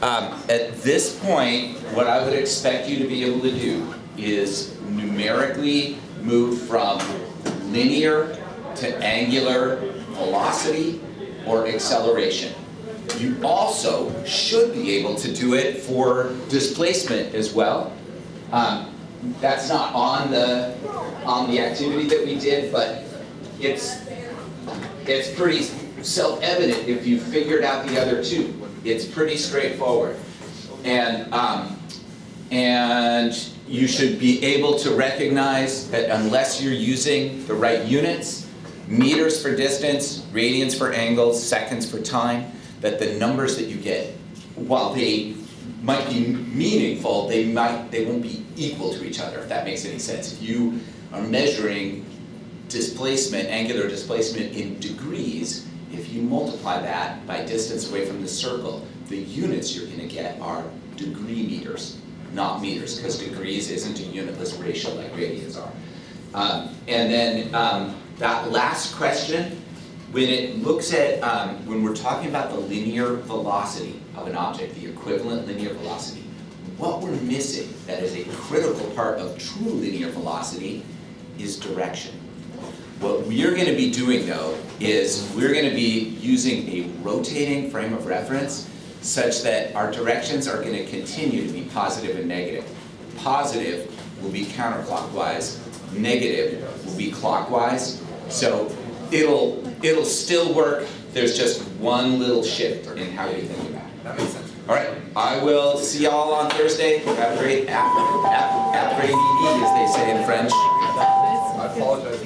At this point, what I would expect you to be able to do is numerically move from linear to angular velocity or acceleration. You also should be able to do it for displacement as well. That's not on the activity that we did, but it's pretty self-evident if you figured out the other two. It's pretty straightforward, and you should be able to recognize that unless you're using the right units, meters for distance, radians for angles, seconds for time, that the numbers that you get, while they might be meaningful, they won't be equal to each other, if that makes any sense. If you are measuring displacement, angular displacement in degrees, if you multiply that by distance away from the circle, the units you're going to get are degree meters, not meters, because degrees isn't a unitless ratio like radians are. And then that last question, when it looks at, when we're talking about the linear velocity of an object, the equivalent linear velocity, what we're missing that is a critical part of true linear velocity is direction. What we're going to be doing, though, is we're going to be using a rotating frame of reference such that our directions are going to continue to be positive and negative. Positive will be counterclockwise, negative will be clockwise. So it'll still work. There's just one little shift in how you think about it. That makes sense. All right, I will see y'all on Thursday. Have a great après-midi, as they say in French. I apologize.